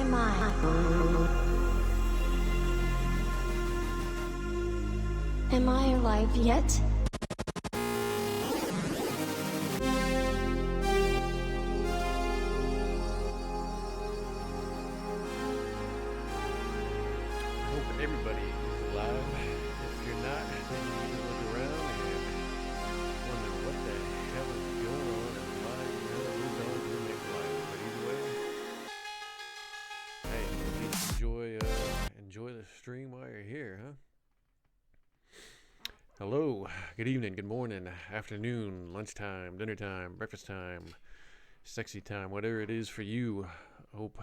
Am I alive yet? I hope everybody is alive. If you're not, then you need to look around and wonder what the hell is going on and why the hell moves on to the next life. But either way, hey, at least enjoy the stream while you're here, huh? Hello, good evening, good morning, afternoon, lunchtime, dinner time, breakfast time, sexy time, whatever it is for you. Hope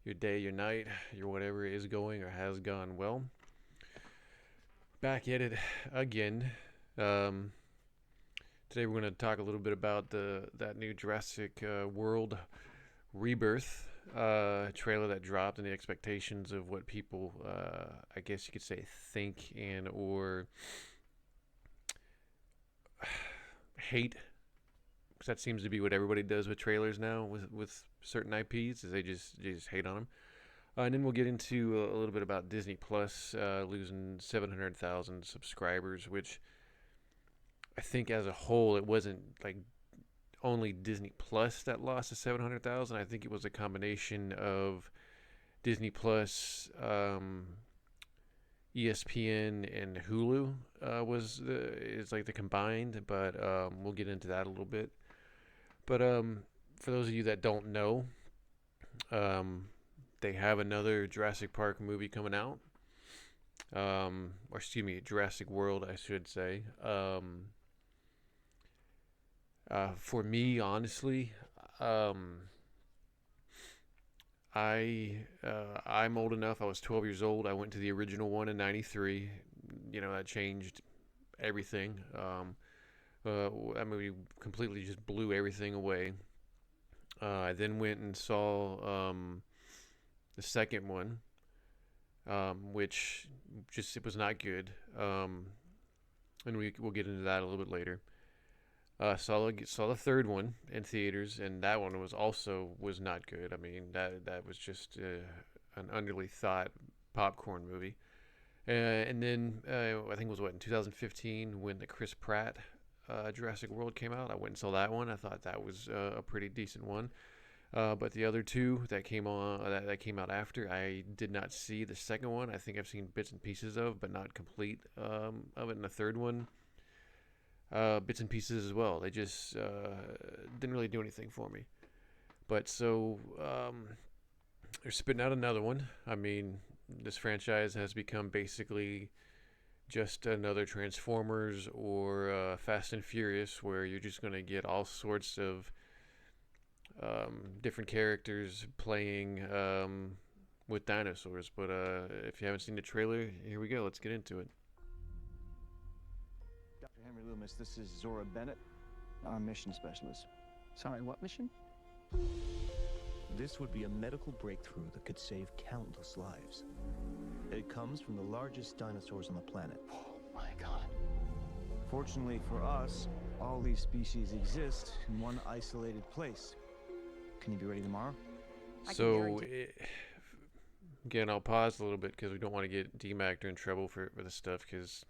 your day, your night, your whatever is going or has gone well. Back at it again. Today we're going to talk a little bit about that new Jurassic World Rebirth trailer that dropped and the expectations of what people, I guess you could say, think and or hate. Because that seems to be what everybody does with trailers now with certain IPs, is they just hate on them. And then we'll get into a little bit about Disney Plus losing 700,000 subscribers, which I think as a whole it wasn't like only Disney Plus that lost to 700,000. I think it was a combination of Disney Plus, ESPN, and Hulu is like the combined. But we'll get into that a little bit. But for those of you that don't know, they have another Jurassic Park movie coming out. Or excuse me, Jurassic World, I should say. For me, honestly, I'm old enough. I was 12 years old. I went to the original one in '93. You know, that changed everything. That movie completely just blew everything away. I then went and saw the second one, which just it was not good. And we'll get into that a little bit later. Saw the third one in theaters, and that one was not good. I mean, that was just an underly thought popcorn movie. And then I think it was in 2015 when the Chris Pratt Jurassic World came out. I went and saw that one. I thought that was a pretty decent one. But the other two that came out after, I did not see. The second one, I think I've seen bits and pieces of, but not complete of it. And the third one, bits and pieces as well. They just didn't really do anything for me. But so they're spitting out another one. I mean, this franchise has become basically just another Transformers or Fast and Furious, where you're just going to get all sorts of different characters playing with dinosaurs. But if you haven't seen the trailer, here we go. Let's get into it. Dr. Henry Loomis, this is Zora Bennett, our mission specialist. Sorry, what mission? This would be a medical breakthrough that could save countless lives. It comes from the largest dinosaurs on the planet. Oh my God. Fortunately for us, all these species exist in one isolated place. Can you be ready tomorrow? So, again, I'll pause a little bit because we don't want to get DMAC'd or in trouble for this stuff, because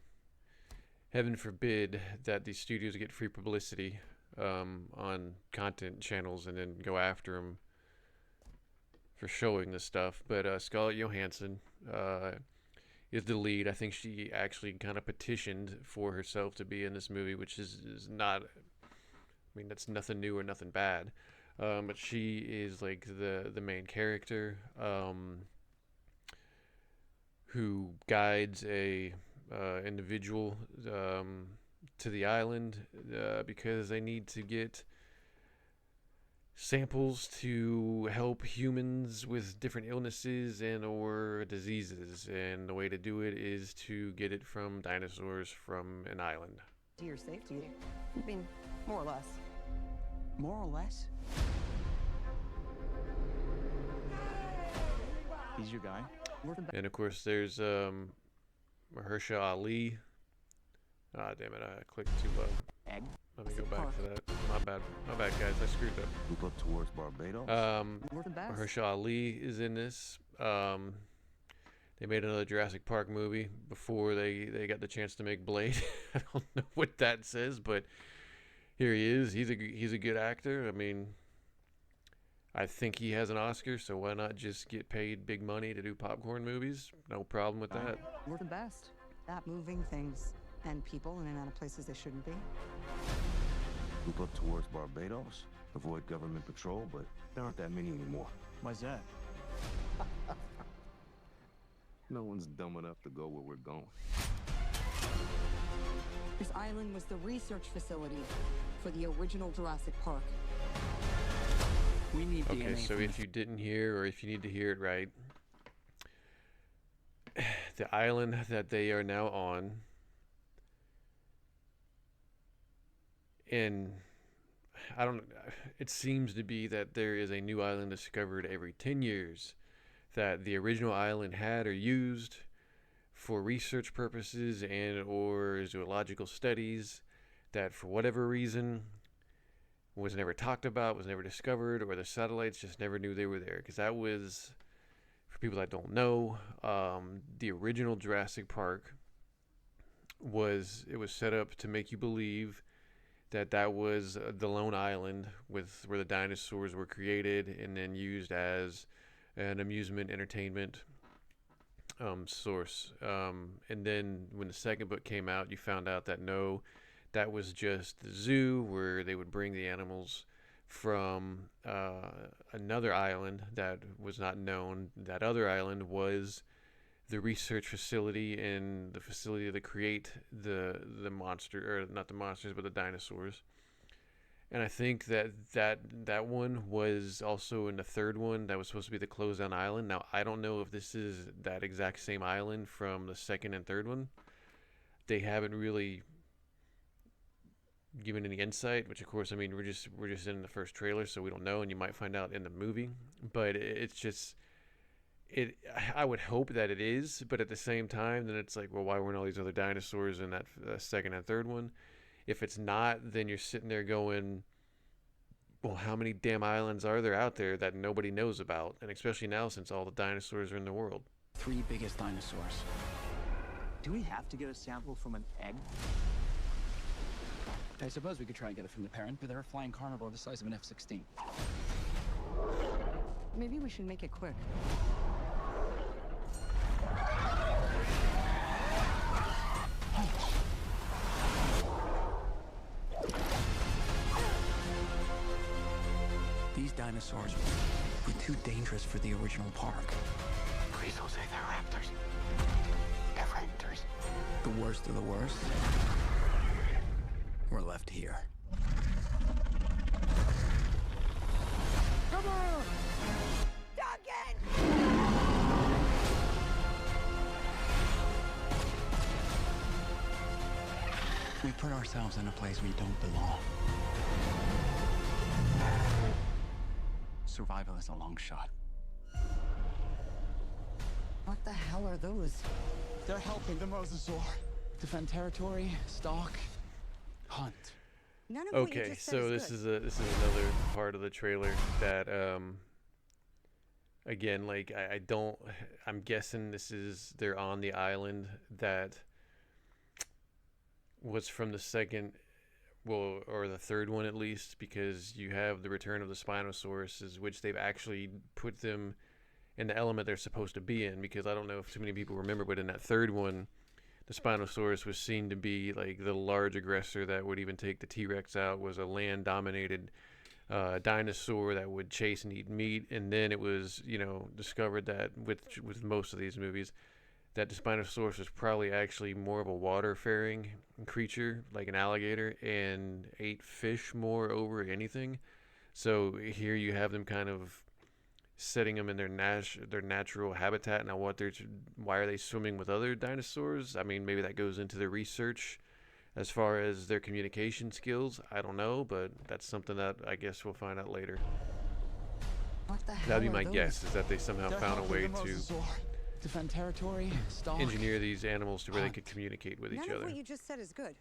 heaven forbid that these studios get free publicity on content channels and then go after them for showing this stuff. But Scarlett Johansson is the lead. I think she actually kind of petitioned for herself to be in this movie, which is not, I mean, that's nothing new or nothing bad. But she is like the main character who guides a individual to the island because they need to get samples to help humans with different illnesses and or diseases, and the way to do it is to get it from dinosaurs from an island. To your safety, I mean, more or less. More or less? He's your guy? And of course there's Mahershala Ali. Ah, damn it, I clicked too low. Egg? Let me go back to that. My bad, guys. I screwed up. Look up towards Barbados. We're the best. Mahershala Ali is in this. They made another Jurassic Park movie before they got the chance to make Blade. I don't know what that says, but here he is. He's a good actor. I mean, I think he has an Oscar, so why not just get paid big money to do popcorn movies? No problem with that. We're the best at moving things and people in and out of places they shouldn't be. Look up towards Barbados. Avoid government patrol, but there aren't that many anymore. Why's that? No one's dumb enough to go where we're going. This island was the research facility for the original Jurassic Park. We need DNA. Okay, so from if you didn't hear, or if you need to hear it right, the island that they are now on, and I don't, it seems to be that there is a new island discovered every 10 years that the original island had or used for research purposes and or zoological studies, that for whatever reason was never talked about, was never discovered, or the satellites just never knew they were there. Because that was, for people that don't know, the original Jurassic Park was set up to make you believe that that was the lone island with where the dinosaurs were created and then used as an amusement entertainment source. And then when the second book came out, you found out that no, that was just the zoo where they would bring the animals from another island that was not known. That other island was the research facility and the facility to create the monster, or not the monsters, but the dinosaurs. And I think that one was also in the third one that was supposed to be the closed down island. Now, I don't know if this is that exact same island from the second and third one. They haven't really given any insight, which of course, I mean, we're just in the first trailer, so we don't know, and you might find out in the movie. But it's just, I would hope that it is, but at the same time, then it's like, well, why weren't all these other dinosaurs in that second and third one? If it's not, then you're sitting there going, well, how many damn islands are there out there that nobody knows about? And especially now, since all the dinosaurs are in the world. three biggest dinosaurs. Do we have to get a sample from an egg? I suppose we could try and get it from the parent, but they're a flying carnivore the size of an F-16. Maybe we should make it quick. These dinosaurs were too dangerous for the original park. Please don't say they're raptors. They're raptors. The worst of the worst were left here. Come on! Duncan! We put ourselves in a place we don't belong. Survival is a long shot. What the hell are those? They're helping the mosasaur defend territory, stalk, hunt. None of what you Okay, just said so is this good. is another part of the trailer that again, like I'm guessing they're on the island that was from the second, well, or the third one at least, because you have the return of the Spinosaurus, which they've actually put them in the element they're supposed to be in, because I don't know if too many people remember, but in that third one, the Spinosaurus was seen to be like the large aggressor that would even take the T-Rex out, was a land-dominated dinosaur that would chase and eat meat. And then it was, discovered that with most of these movies, that the Spinosaurus was probably actually more of a water-faring creature, like an alligator, and ate fish more over anything. So here you have them kind of setting them in their natural habitat. Now, why are they swimming with other dinosaurs? I mean, maybe that goes into their research as far as their communication skills. I don't know, but that's something that I guess we'll find out later. What the hell That'd be are my those? guess, is that they somehow They're found a way helping the to mosasaur defend territory, stalk. engineer these animals to where they hunt. could communicate with None each of other. what you just said is good.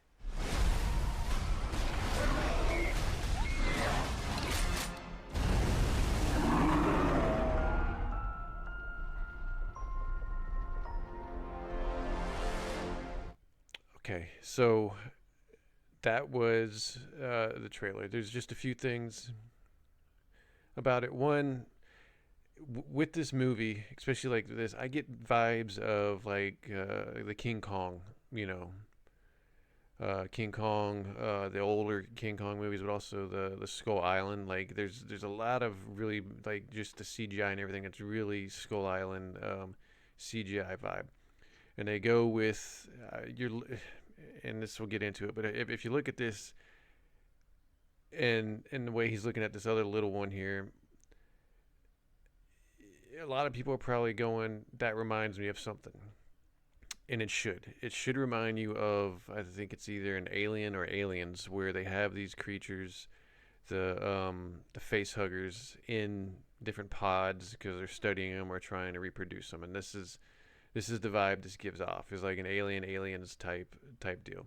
Okay, so that was the trailer. There's just a few things about it. One, with this movie, especially like this, I get vibes of like the King Kong, you know, King Kong, the older King Kong movies, but also the Skull Island. Like there's a lot of really like just the CGI and everything. It's really Skull Island CGI vibe, and they go with and this will get into it. But if you look at this and the way he's looking at this other little one here, a lot of people are probably going, that reminds me of something. And it should remind you of, I think it's either an Alien or Aliens, where they have these creatures, the face huggers, in different pods because they're studying them or trying to reproduce them. And this is the vibe this gives off. It's like an aliens type deal.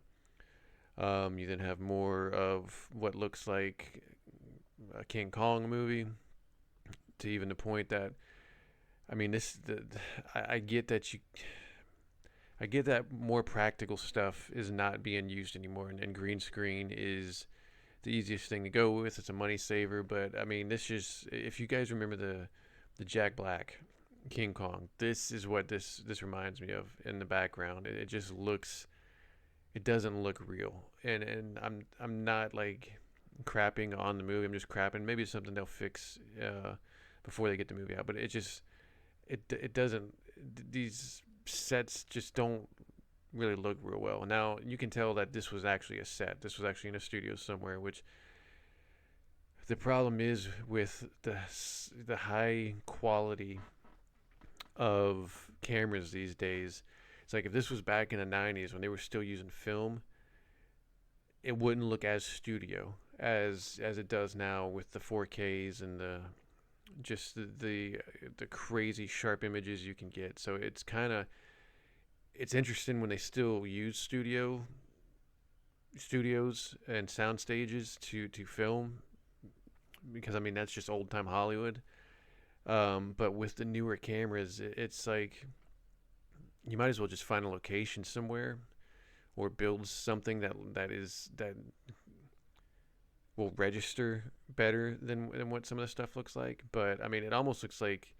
You then have more of what looks like a King Kong movie, to even the point that, I mean, I get that I get that more practical stuff is not being used anymore, and green screen is the easiest thing to go with. It's a money saver, but I mean, this just, if you guys remember the Jack Black King Kong, this is what this reminds me of in the background. It just looks, it doesn't look real, and I'm not like crapping on the movie. I'm just crapping. Maybe it's something they'll fix before they get the movie out, but it doesn't. These sets just don't really look real well. Now you can tell that this was actually a set. This was actually in a studio somewhere, which the problem is with the high quality of cameras these days. It's like if this was back in the 90s when they were still using film, it wouldn't look as studio as it does now with the 4Ks and the crazy sharp images you can get. So it's interesting when they still use studios and sound stages to film, because I mean that's just old time Hollywood. But with the newer cameras, it's like you might as well just find a location somewhere or build something that will register better than what some of the stuff looks like. But I mean, it almost looks like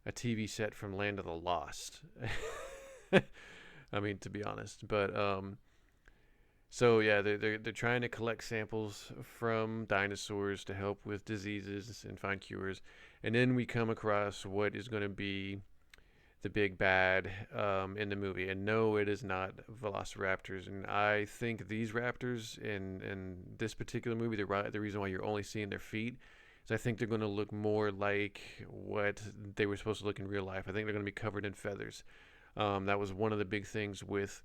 a TV set from Land of the Lost. I mean, to be honest. But so yeah, they're trying to collect samples from dinosaurs to help with diseases and find cures. And then we come across what is going to be the big bad in the movie. And no, it is not velociraptors. And I think these raptors in this particular movie, the reason why you're only seeing their feet is I think they're going to look more like what they were supposed to look in real life. I think they're going to be covered in feathers. That was one of the big things with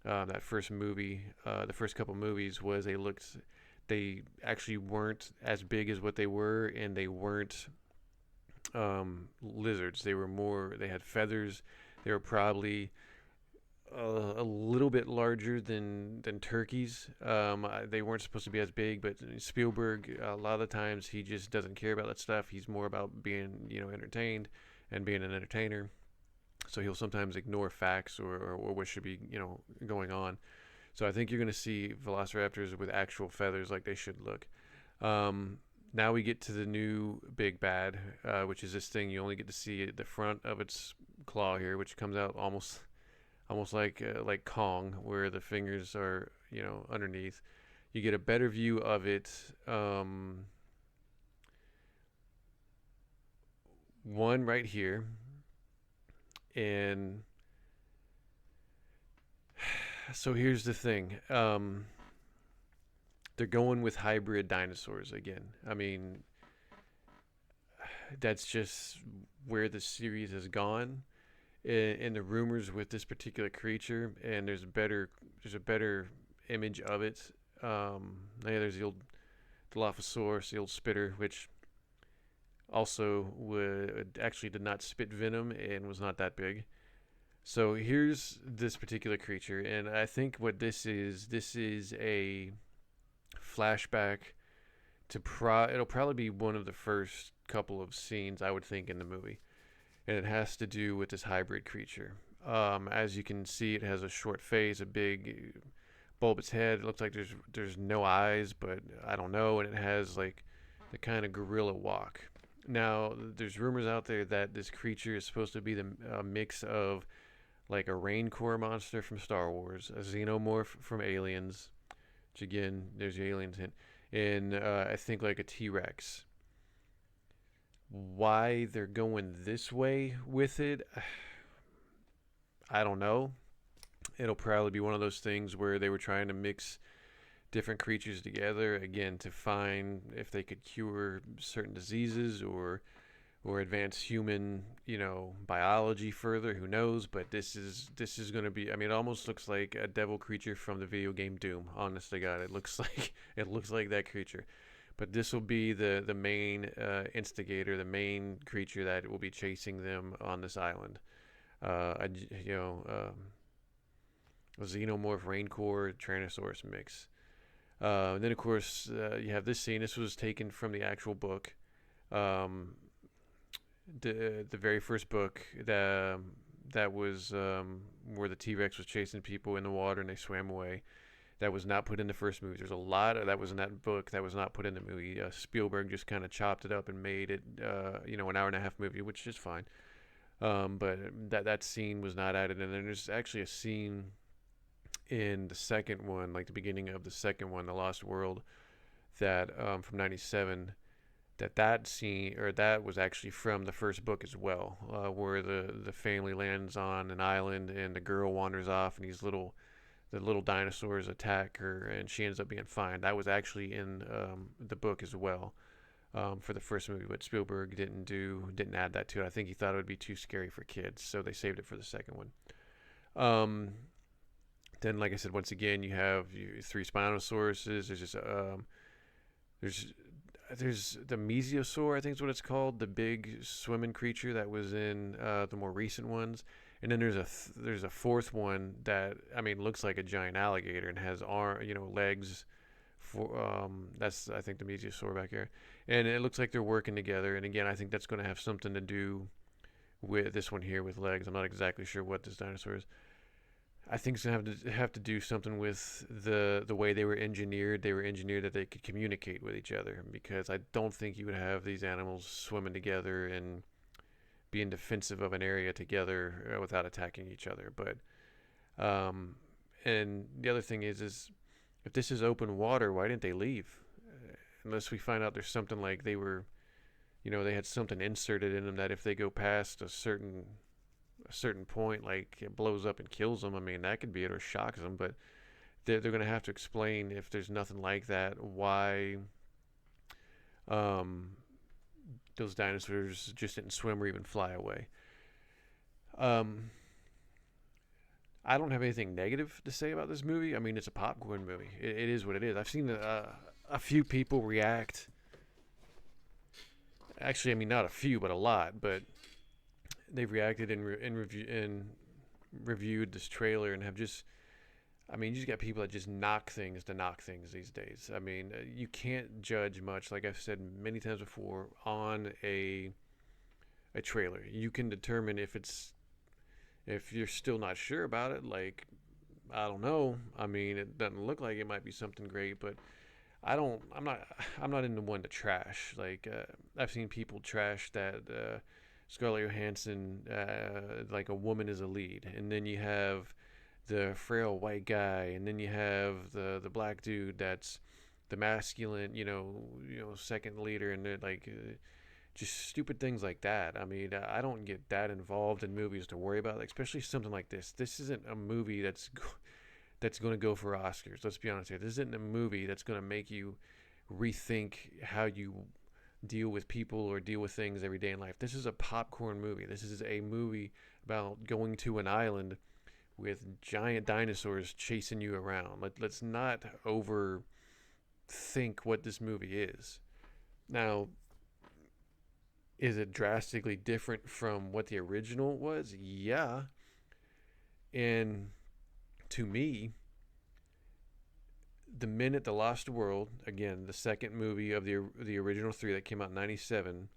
that first movie. The first couple movies was they actually weren't as big as what they were, and they weren't lizards. They had feathers. They were probably a little bit larger than turkeys. They weren't supposed to be as big, but Spielberg, a lot of the times he just doesn't care about that stuff. He's more about being, entertained and being an entertainer. So he'll sometimes ignore facts or what should be, going on. So I think you're going to see velociraptors with actual feathers like they should look. Now we get to the new big bad, which is this thing you only get to see the front of its claw here, which comes out almost like Kong, where the fingers are, underneath. You get a better view of it. One right here. And so here's the thing. They're going with hybrid dinosaurs again. I mean, that's just where the series has gone. In the rumors with this particular creature, and there's a better image of it. There's the old Dilophosaurus, the old spitter, which also actually did not spit venom and was not that big. So here's this particular creature, and I think what this is a flashback to it'll probably be one of the first couple of scenes, I would think, in the movie, and it has to do with this hybrid creature. As you can see, it has a short face, a big bulb its head. It looks like there's no eyes, but I don't know. And it has like the kind of gorilla walk. Now, there's rumors out there that this creature is supposed to be the mix of like a Rancor monster from Star Wars, a xenomorph from Aliens, which again, there's the Aliens hint, and I think like a T-Rex. Why they're going this way with it, I don't know. It'll probably be one of those things where they were trying to mix different creatures together, again, to find if they could cure certain diseases or advance human, biology further. Who knows? But this is going to be, I mean, it almost looks like a devil creature from the video game Doom. Honest to God, it looks like that creature. But this will be the main instigator, the main creature that will be chasing them on this island. A xenomorph Rancor Tyrannosaurus mix. And then, of course, you have this scene. This was taken from the actual book. The very first book that was where the T-Rex was chasing people in the water and they swam away. That was not put in the first movie. There's a lot of that was in that book that was not put in the movie. Spielberg just kind of chopped it up and made it, an hour and a half movie, which is fine. But that scene was not added. And then there's actually a scene in the second one, like the beginning of the second one, The Lost World, that from '97, that scene, or that was actually from the first book as well, where the family lands on an island and the girl wanders off and the little dinosaurs attack her and she ends up being fine. That was actually in the book as well, for the first movie, but Spielberg didn't add that to it. I think he thought it would be too scary for kids, so they saved it for the second one. Then, like I said, once again, you have your 3 Spinosauruses. There's just there's the Mesiosaur, I think is what it's called, the big swimming creature that was in the more recent ones. And then there's a fourth one that, I mean, looks like a giant alligator and has legs. That's, I think, the Mesiosaur back here. And it looks like they're working together. And again, I think that's going to have something to do with this one here with legs. I'm not exactly sure what this dinosaur is. I think it's going to have to do something with the way they were engineered. They were engineered that they could communicate with each other, because I don't think you would have these animals swimming together and being defensive of an area together without attacking each other. But and the other thing is if this is open water, why didn't they leave? Unless we find out there's something like they were, they had something inserted in them that if they go past a certain point, like it blows up and kills them. I mean, that could be it, or shocks them. But they're going to have to explain, if there's nothing like that, why those dinosaurs just didn't swim or even fly away. I don't have anything negative to say about this movie. I mean, it's a popcorn movie. It is what it is. I've seen a few people react. Actually, I mean, not a few, but a lot. But they've reacted and reviewed this trailer and have just, I mean, you just got people that just knock things these days. I mean, you can't judge much, like I've said many times before, on a trailer. You can determine if you're still not sure about it, like, I don't know. I mean, it doesn't look like it might be something great, but I'm not into one to trash. Like, I've seen people trash that Scarlett Johansson, like a woman is a lead, and then you have the frail white guy, and then you have the black dude that's the masculine, second leader, and they're like just stupid things like that. I mean, I don't get that involved in movies to worry about, especially something like this. This isn't a movie that's going to go for Oscars. Let's be honest here. This isn't a movie that's going to make you rethink how you deal with people or deal with things every day in life. This is a popcorn movie. This is a movie about going to an island with giant dinosaurs chasing you around. Let's not overthink what this movie is. Now, is it drastically different from what the original was? Yeah. And to me, the minute The Lost World, again, the second movie of the original 3 that came out in '97,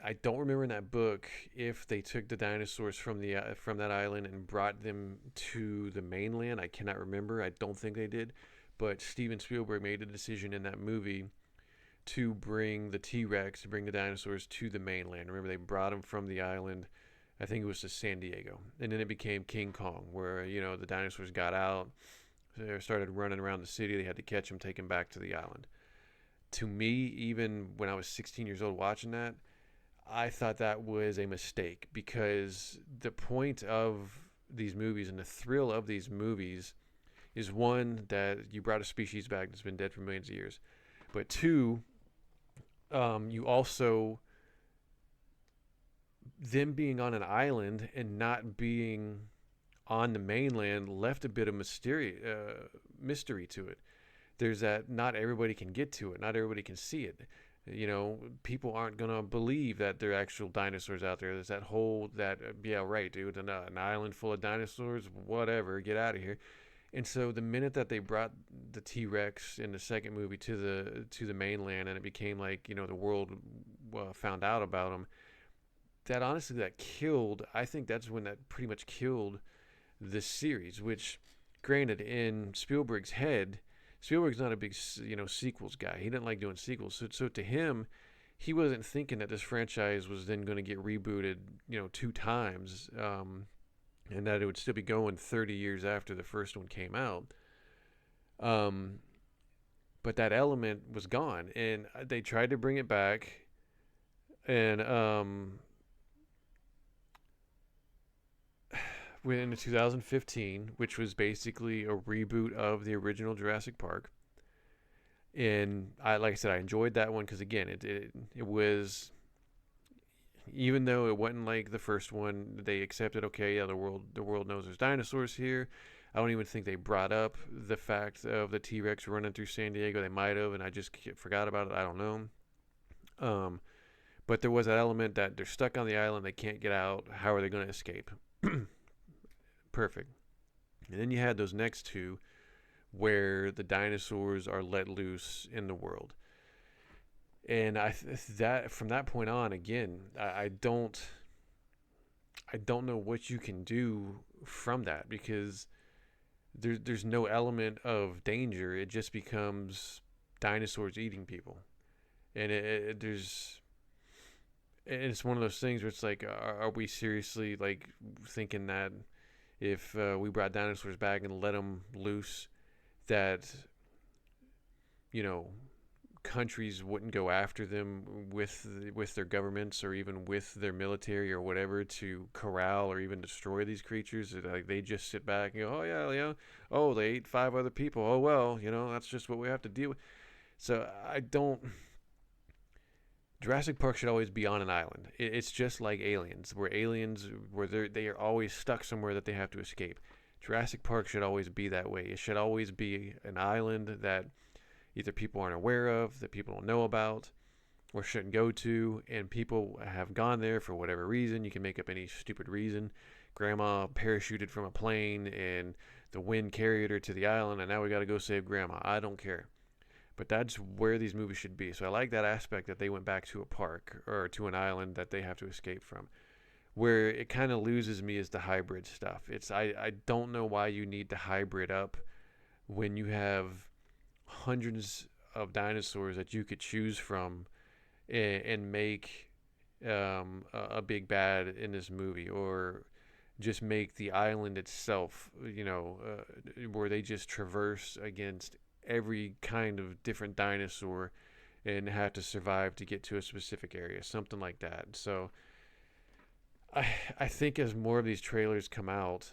I don't remember in that book if they took the dinosaurs from that island and brought them to the mainland. I cannot remember. I don't think they did. But Steven Spielberg made a decision in that movie to bring the T-Rex, to bring the dinosaurs to the mainland. Remember, they brought them from the island, I think it was to San Diego. And then it became King Kong, where, the dinosaurs got out, they started running around the city. They had to catch them, take them back to the island. To me, even when I was 16 years old watching that, I thought that was a mistake, because the point of these movies and the thrill of these movies is, one, that you brought a species back that's been dead for millions of years, but two, you also, them being on an island and not being on the mainland left a bit of mystery to it. There's that not everybody can get to it, not everybody can see it. People aren't gonna believe that there are actual dinosaurs out there. There's that whole yeah, right, dude, an island full of dinosaurs, whatever, get out of here. And so the minute that they brought the T-Rex in the second movie to the mainland, and it became like, the world found out about them, that killed. I think that's when that pretty much killed this series. Which, granted, in Spielberg's head, Spielberg's not a big sequels guy. He didn't like doing sequels. So to him, he wasn't thinking that this franchise was then going to get rebooted 2 times, and that it would still be going 30 years after the first one came out. But that element was gone, and they tried to bring it back, and went into 2015, which was basically a reboot of the original Jurassic Park. And like I said, I enjoyed that one because, again, it was, even though it wasn't like the first one, they accepted, okay, yeah, the world knows there's dinosaurs here. I don't even think they brought up the fact of the T-Rex running through San Diego. They might have, and I just forgot about it. I don't know. But there was that element that they're stuck on the island, they can't get out. How are they going to escape? Perfect. And then you had those next two where the dinosaurs are let loose in the world. And that from that point on, again, I don't know what you can do from that, because there's no element of danger. It just becomes dinosaurs eating people. And it's one of those things where it's like, are we seriously like thinking that if we brought dinosaurs back and let them loose, that countries wouldn't go after them with their governments or even with their military or whatever to corral or even destroy these creatures? Like, they just sit back and go, oh yeah, oh, they ate 5 other people, oh well, that's just what we have to deal with. So Jurassic Park should always be on an island. It's just like Aliens, where they are always stuck somewhere that they have to escape. Jurassic Park should always be that way. It should always be an island that either people aren't aware of, that people don't know about, or shouldn't go to, and people have gone there for whatever reason. You can make up any stupid reason. Grandma parachuted from a plane, and the wind carried her to the island, and now we got to go save Grandma. I don't care. But that's where these movies should be. So I like that aspect that they went back to a park or to an island that they have to escape from. Where it kind of loses me is the hybrid stuff. I don't know why you need to hybrid up when you have hundreds of dinosaurs that you could choose from and make a big bad in this movie, or just make the island itself, where they just traverse against every kind of different dinosaur and have to survive to get to a specific area, something like that. So I think as more of these trailers come out,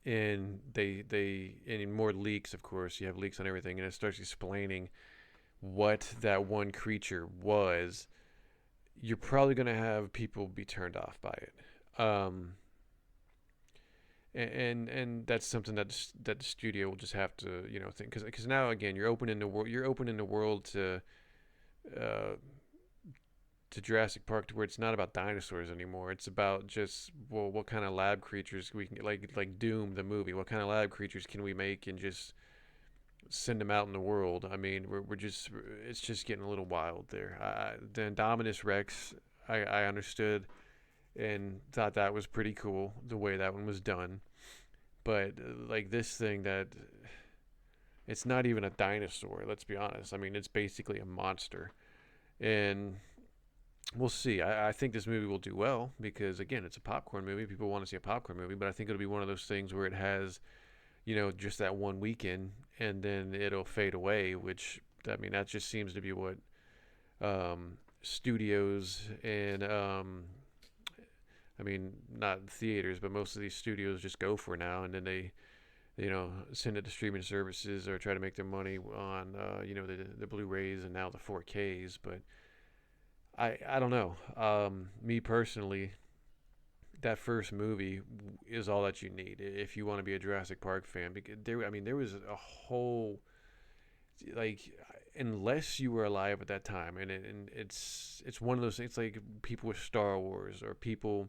and and more leaks, of course, you have leaks on everything, and it starts explaining what that one creature was, you're probably going to have people be turned off by it. And that's something that the studio will just have to think, because now, again, you're opening the world to Jurassic Park, to where it's not about dinosaurs anymore. It's about just, well, what kind of lab creatures we can, like Doom the movie, what kind of lab creatures can we make and just send them out in the world? I mean, it's just getting a little wild there. The Indominus Rex, I understood and thought that was pretty cool the way that one was done. But like this thing that it's not even a dinosaur, let's be honest. I mean, it's basically a monster. And we'll see. I think this movie will do well because, again, it's a popcorn movie. People want to see a popcorn movie, but I think it'll be one of those things where it has, just that one weekend and then it'll fade away, which, I mean, that just seems to be what studios and, I mean, not theaters, but most of these studios just go for now, and then they send it to streaming services or try to make their money on, the Blu-rays and now the 4Ks. But I don't know. Me personally, that first movie is all that you need if you want to be a Jurassic Park fan. Because there was a whole, like, unless you were alive at that time, and it's one of those things, like people with Star Wars or people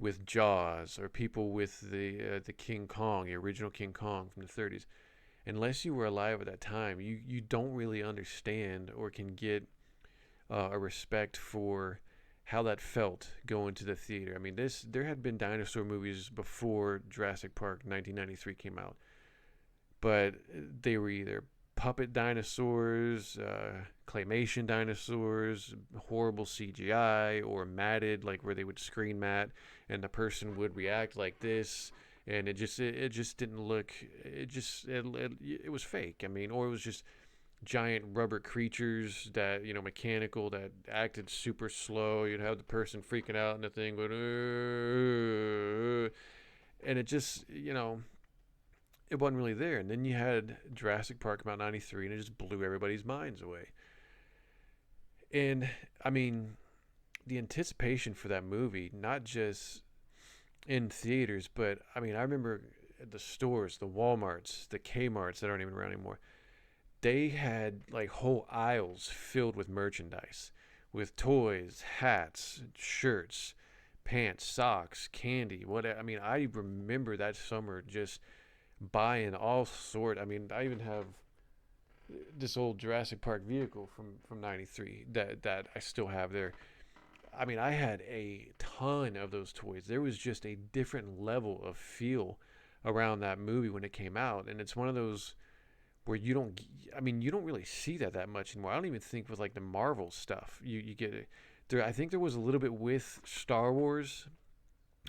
with Jaws or people with the King Kong, the original King Kong from the 30s. Unless you were alive at that time, you don't really understand or can get a respect for how that felt going to the theater. I mean, there had been dinosaur movies before Jurassic Park 1993 came out, but they were either puppet dinosaurs, claymation dinosaurs, horrible CGI, or matted, like where they would screen mat and the person would react like this, and it just didn't look. It was fake. I mean, or it was just giant rubber creatures that mechanical, that acted super slow. You'd have the person freaking out and the thing would, and it just it wasn't really there. And then you had Jurassic Park about 93, and it just blew everybody's minds away. And I mean, the anticipation for that movie, not just in theaters, but I mean, I remember at the stores, the Walmarts, the Kmarts that aren't even around anymore, they had like whole aisles filled with merchandise, with toys, hats, shirts, pants, socks, candy, whatever. I mean, I remember that summer just buying all sort. I mean, I even have this old Jurassic Park vehicle from 93 that I still have there. I mean, I had a ton of those toys. There was just a different level of feel around that movie when it came out, and it's one of those where you don't really see that much anymore. I don't even think with like the Marvel stuff you get it there. I think there was a little bit with Star Wars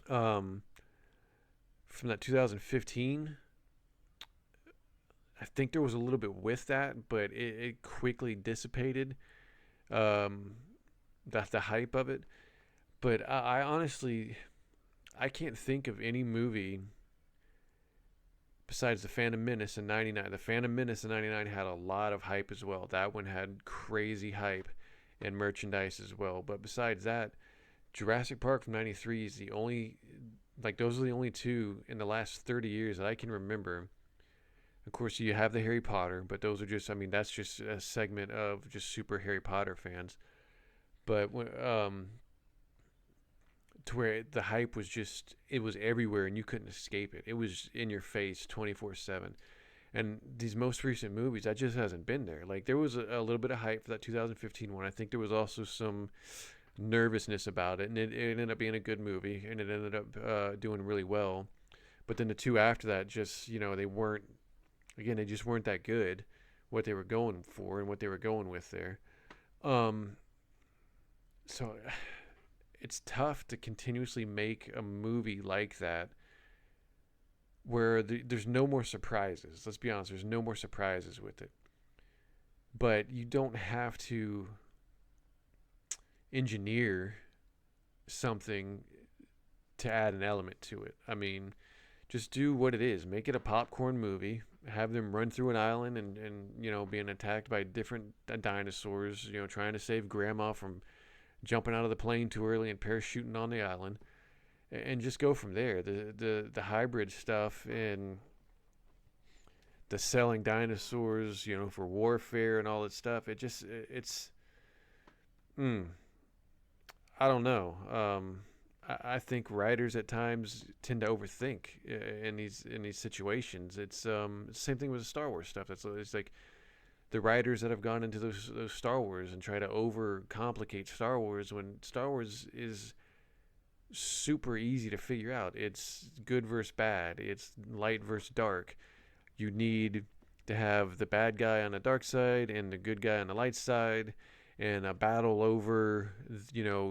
from that 2015. I think there was a little bit with that, but it quickly dissipated, the hype of it. But I honestly, I can't think of any movie besides The Phantom Menace in 99. The Phantom Menace in 99 had a lot of hype as well. That one had crazy hype and merchandise as well. But besides that, Jurassic Park from 93 is the only, like, those are the only two in the last 30 years that I can remember. Of course, you have the Harry Potter, but those are just, I mean, that's just a segment of just super Harry Potter fans. But to where the hype was just, it was everywhere and you couldn't escape it. It was in your face 24/7. And these most recent movies, that just hasn't been there. Like, there was a little bit of hype for that 2015 one. I think there was also some nervousness about it, and it ended up being a good movie, and it ended up doing really well. But then the two after that just, they weren't, again, they just weren't that good, what they were going for and what they were going with there. So it's tough to continuously make a movie like that where there's no more surprises. Let's be honest, there's no more surprises with it. But you don't have to engineer something to add an element to it. I mean, just do what it is. Make it a popcorn movie. Have them run through an island and being attacked by different dinosaurs, trying to save grandma from jumping out of the plane too early and parachuting on the island, and just go from there. The hybrid stuff and the selling dinosaurs, for warfare and all that stuff. It's I don't know. I think writers at times tend to overthink in these situations. It's the same thing with the Star Wars stuff. It's like the writers that have gone into those Star Wars and try to overcomplicate Star Wars when Star Wars is super easy to figure out. It's good versus bad. It's light versus dark. You need to have the bad guy on the dark side and the good guy on the light side, and a battle over,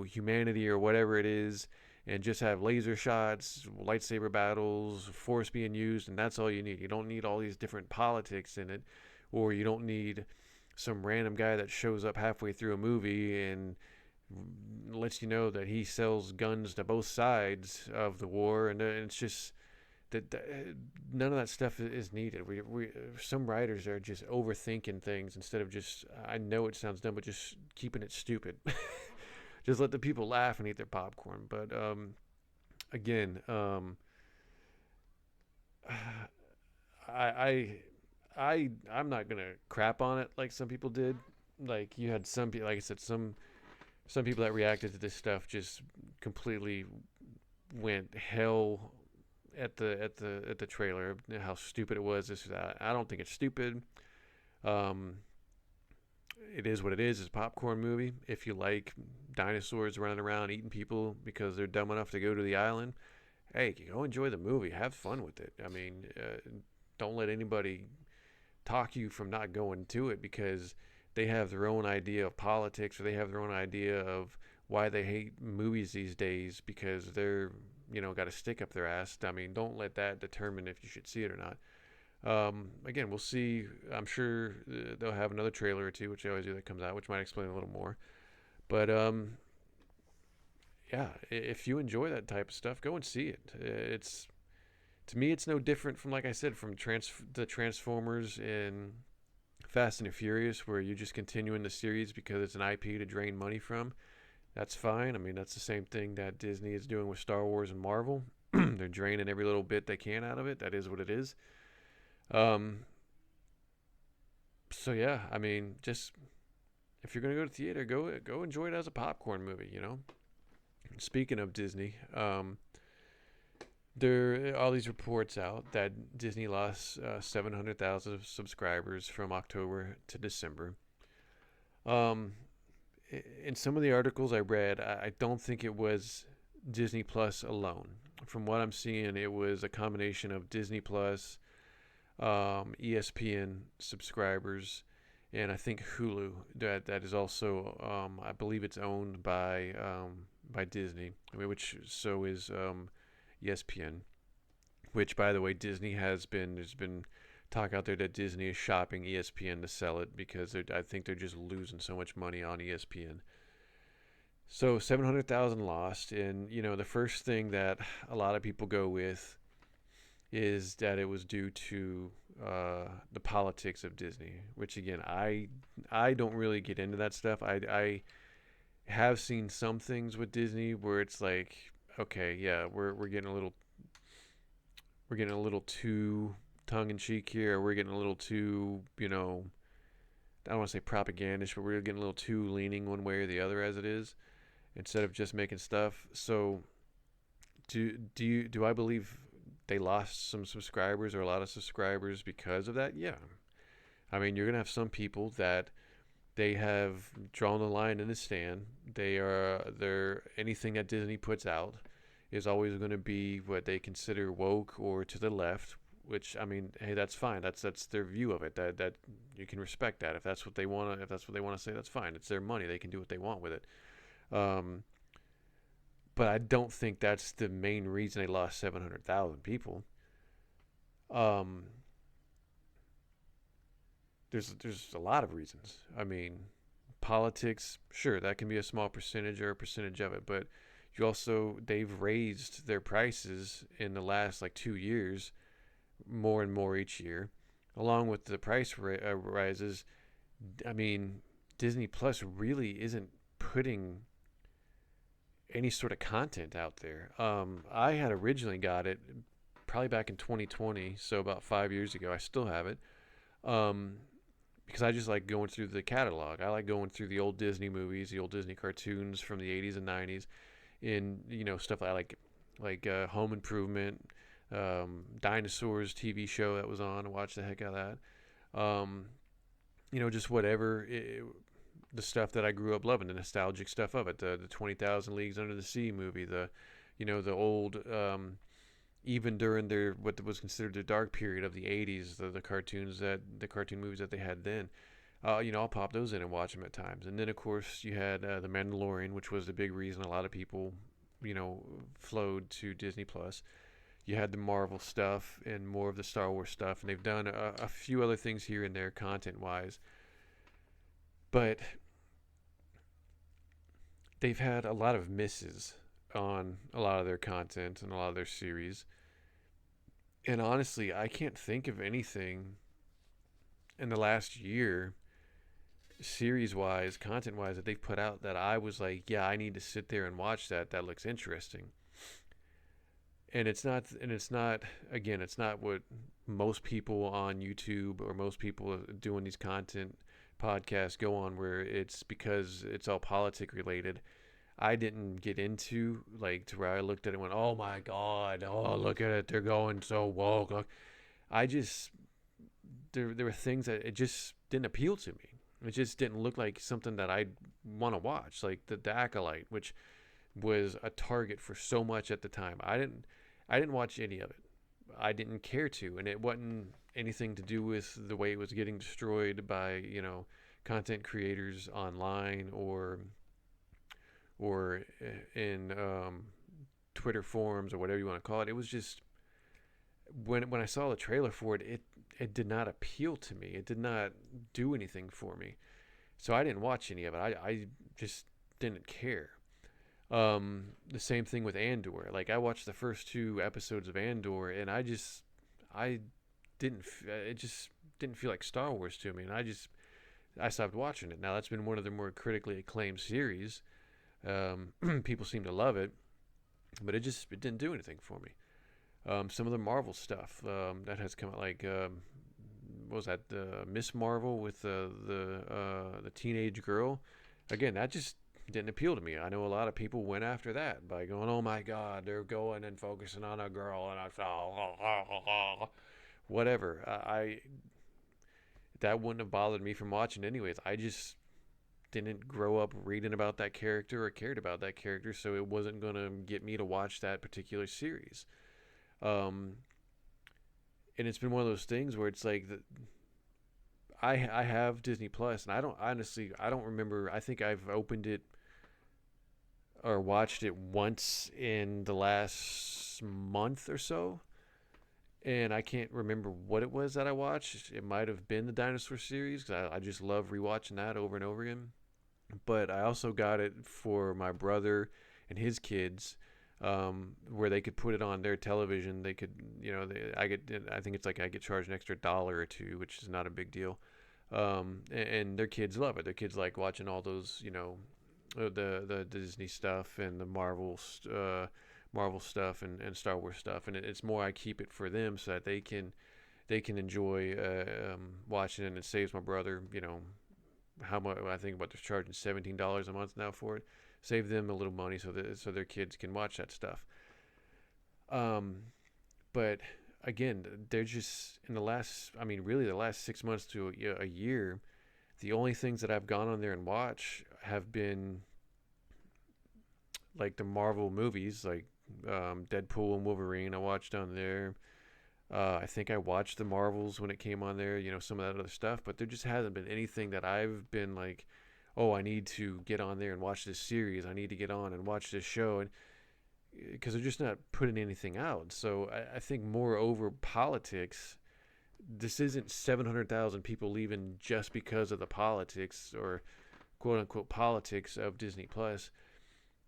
humanity or whatever it is, and just have laser shots, lightsaber battles, force being used, and that's all you need. You don't need all these different politics in it, or you don't need some random guy that shows up halfway through a movie and lets you know that he sells guns to both sides of the war, and it's just that none of that stuff is needed. We some writers are just overthinking things instead of just, I know it sounds dumb, but just keeping it stupid. Just let the people laugh and eat their popcorn. But again, I'm not gonna crap on it like some people did. Like, you had some people, like I said, some people that reacted to this stuff just completely went hell at the trailer, how stupid it was, this or that. I don't think it's stupid. It is what it is. It's a popcorn movie. If you like dinosaurs running around eating people because they're dumb enough to go to the island, hey, go enjoy the movie. Have fun with it. I mean, don't let anybody talk you from not going to it because they have their own idea of politics, or they have their own idea of why they hate movies these days because they're, got a stick up their ass. I mean, don't let that determine if you should see it or not. Again, we'll see. I'm sure they'll have another trailer or two, which they always do, that comes out, which might explain a little more. But yeah, if you enjoy that type of stuff, go and see it. To me, it's no different from, like I said, from the Transformers and Fast and the Furious, where you're just continuing the series because it's an IP to drain money from. That's fine. I mean, that's the same thing that Disney is doing with Star Wars and Marvel. They're draining every little bit they can out of it. That is what it is. So yeah, I mean, just if you're gonna go to theater, go enjoy it as a popcorn movie. Speaking of Disney, there are all these reports out that Disney lost 700,000 subscribers from October to December. In some of the articles I read, I don't think it was Disney Plus alone. From what I'm seeing, it was a combination of Disney Plus, ESPN subscribers, and I think Hulu. That is also, I believe it's owned by Disney. I mean, which so is ESPN. Which, by the way, there's been talk out there that Disney is shopping ESPN to sell it because I think they're just losing so much money on ESPN. So 700,000 lost, and the first thing that a lot of people go with is that it was due to the politics of Disney, which again, I don't really get into that stuff. I have seen some things with Disney where it's like, okay, yeah, we're getting a little too tongue-in-cheek here. We're getting a little too, I don't want to say propagandish, but we're getting a little too leaning one way or the other as it is, instead of just making stuff. So do I believe they lost some subscribers or a lot of subscribers because of that? Yeah. I mean, you're going to have some people that they have drawn the line in the sand. They're anything that Disney puts out is always going to be what they consider woke or to the left, which, I mean, hey, that's fine. That's their view of it. That you can respect that. If that's what they want to say, that's fine. It's their money. They can do what they want with it. But I don't think that's the main reason they lost 700,000 people. There's a lot of reasons. I mean, politics, sure, that can be a small percentage or a percentage of it, but they've raised their prices in the last 2 years, more and more each year, along with the price rises. I mean, Disney Plus really isn't putting any sort of content out there. I had originally got it probably back in 2020, so about 5 years ago. I still have it because I just like going through the catalog. I like going through the old Disney movies, the old Disney cartoons from the 80s and 90s, and stuff I like Home Improvement, Dinosaurs TV show that was on. I watched the heck out of that. just whatever the stuff that I grew up loving, the nostalgic stuff of it, the 20,000 Leagues Under the Sea movie, the old, even during their what was considered the dark period of the 80s, the cartoon movies that they had then. I'll pop those in and watch them at times. And then, of course, you had The Mandalorian, which was the big reason a lot of people, flowed to Disney Plus. You had the Marvel stuff and more of the Star Wars stuff, and they've done a few other things here and there content-wise. But they've had a lot of misses on a lot of their content and a lot of their series. And honestly, I can't think of anything in the last year, series-wise, content-wise, that they've put out that I was like, yeah, I need to sit there and watch that. That looks interesting. And it's not, again, it's not what most people on YouTube or most people doing these content podcasts go on, where it's because it's all politic related. I didn't get into to where I looked at it and went, oh my God, oh, look at it, they're going so woke. There were things that it just didn't appeal to me. It just didn't look like something that I'd want to watch, like the Acolyte, which was a target for so much at the time. I didn't watch any of it. I didn't care to, and it wasn't anything to do with the way it was getting destroyed by, content creators online or in Twitter forums or whatever you want to call it. It was just when I saw the trailer for it, it did not appeal to me. It did not do anything for me. So I didn't watch any of it. I just didn't care. The same thing with Andor. I watched the first 2 episodes of Andor, and it just didn't feel like Star Wars to me, and I stopped watching it. Now, that's been one of the more critically acclaimed series. People seem to love it, but it didn't do anything for me. Some of the Marvel stuff that has come out, what was that, Miss Marvel with the teenage girl? Again, that just didn't appeal to me. I know a lot of people went after that by going, oh my God, they're going and focusing on a girl, and I thought, whatever. That wouldn't have bothered me from watching anyways. I just didn't grow up reading about that character or cared about that character, so it wasn't going to get me to watch that particular series. And it's been one of those things where it's like I have Disney Plus, and I don't remember. I think I've opened it or watched it once in the last month or so, and I can't remember what it was that I watched. It might have been the dinosaur series, because I just love rewatching that over and over again. But I also got it for my brother and his kids, where they could put it on their television. They could, I think it's I get charged an extra $1 or $2, which is not a big deal. And their kids love it. Their kids like watching all those, the Disney stuff and the Marvel stuff and Star Wars stuff. And it's more, I keep it for them so that they can enjoy watching it, and it saves my brother, how much. I think about they're charging $17 a month now for it. Save them a little money so their kids can watch that stuff. But again, they're just in the last 6 months to a year, the only things that I've gone on there and watched have been the Marvel movies, Deadpool and Wolverine. I watched on there. I think I watched the Marvels when it came on there, some of that other stuff, but there just hasn't been anything that I've been like, oh, I need to get on there and watch this series. I need to get on and watch this show. And because they're just not putting anything out. So I think moreover, politics, this isn't 700,000 people leaving just because of the politics or quote unquote politics of Disney Plus.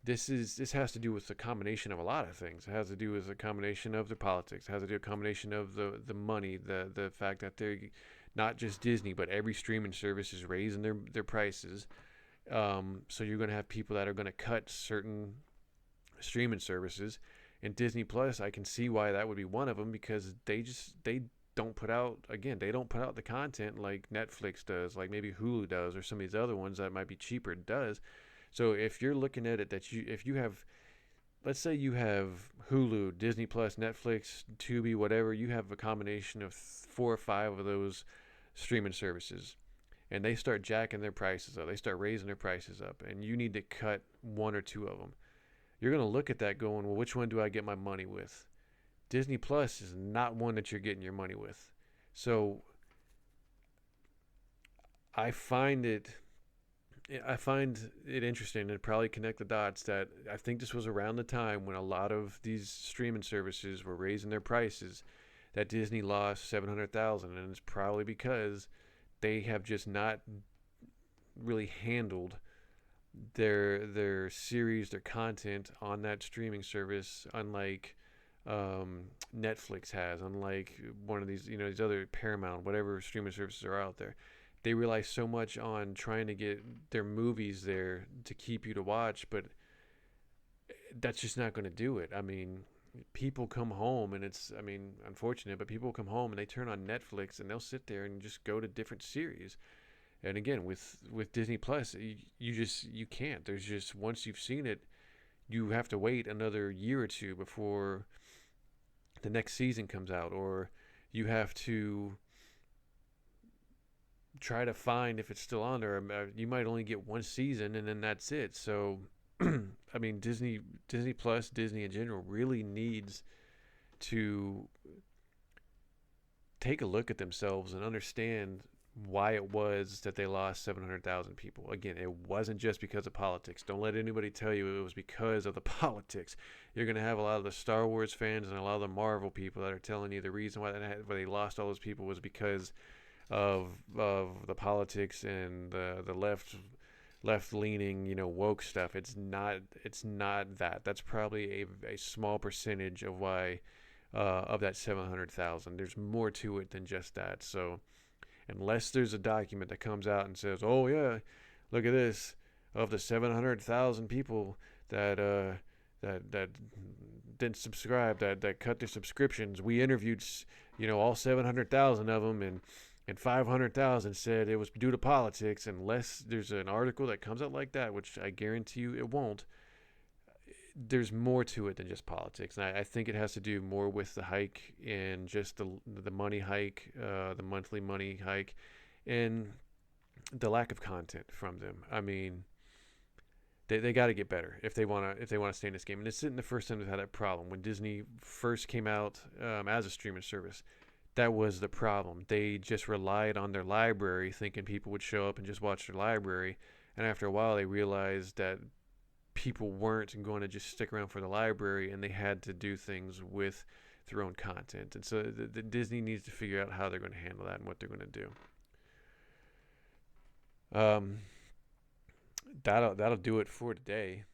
This has to do with a combination of a lot of things. It has to do with a combination of the politics. It has to do with a combination of the money, the fact that they're not just Disney, but every streaming service is raising their prices. So you're going to have people that are going to cut certain streaming services. And Disney Plus, I can see why that would be one of them, because they don't put out the content like Netflix does, like maybe Hulu does, or some of these other ones that might be cheaper does. So if you're looking at it if you have, let's say you have Hulu, Disney Plus, Netflix, Tubi, whatever, you have a combination of 4 or 5 of those streaming services. and they start jacking their prices up. They start raising their prices up, and you need to cut one or two of them. You're going to look at that going, well, which one do I get my money with? Disney Plus is not one that you're getting your money with. So I find it interesting, and probably connect the dots, that I think this was around the time when a lot of these streaming services were raising their prices, that Disney lost 700,000, and it's probably because they have just not really handled their series, their content on that streaming service, unlike Netflix has, unlike one of these, these other Paramount, whatever streaming services are out there. They rely so much on trying to get their movies there to keep you to watch, but that's just not going to do it. I mean, people come home, and it's, unfortunate, but people come home and they turn on Netflix and they'll sit there and just go to different series. And again, with Disney Plus, you can't. There's just, once you've seen it, you have to wait another year or two before the next season comes out, or you have to try to find if it's still on there. You might only get one season, and then that's it. So Disney Plus, Disney in general, really needs to take a look at themselves and understand why it was that they lost 700,000 people. Again, it wasn't just because of politics. Don't let anybody tell you it was because of the politics. You're going to have a lot of the Star Wars fans and a lot of the Marvel people that are telling you the reason why they lost all those people was because of the politics and the left leaning, woke stuff. It's not that. That's probably a small percentage of why of that 700,000. There's more to it than just that. So unless there's a document that comes out and says, oh yeah, look at this, of the 700,000 people that didn't subscribe, that cut their subscriptions, we interviewed all 700,000 of them, and 500,000 said it was due to politics. Unless there's an article that comes out like that, which I guarantee you it won't, there's more to it than just politics. And I think it has to do more with the hike, and just the money hike, the monthly money hike, and the lack of content from them. I mean, they got to get better if they want to stay in this game. And this isn't the first time they've had that problem. When Disney first came out as a streaming service, that was the problem. They just relied on their library, thinking people would show up and just watch their library. And after a while, they realized that people weren't going to just stick around for the library, and they had to do things with their own content. And so the Disney needs to figure out how they're going to handle that and what they're going to do. That'll do it for today.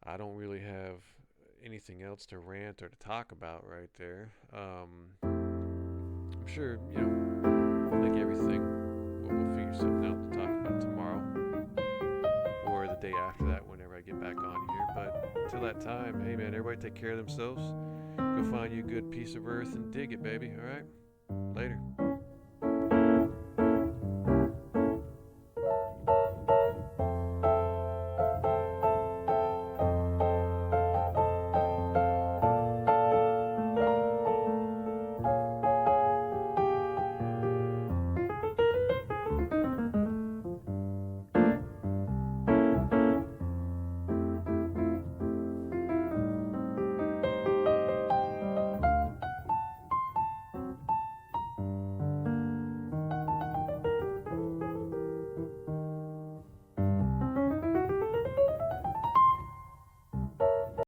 I don't really have anything else to rant or to talk about right there. I'm sure, like everything, we'll figure something out to talk about tomorrow, or the day after that, whenever I get back on here. But until that time, hey man, everybody take care of themselves. Go find you a good piece of earth and dig it, baby. All right? Later.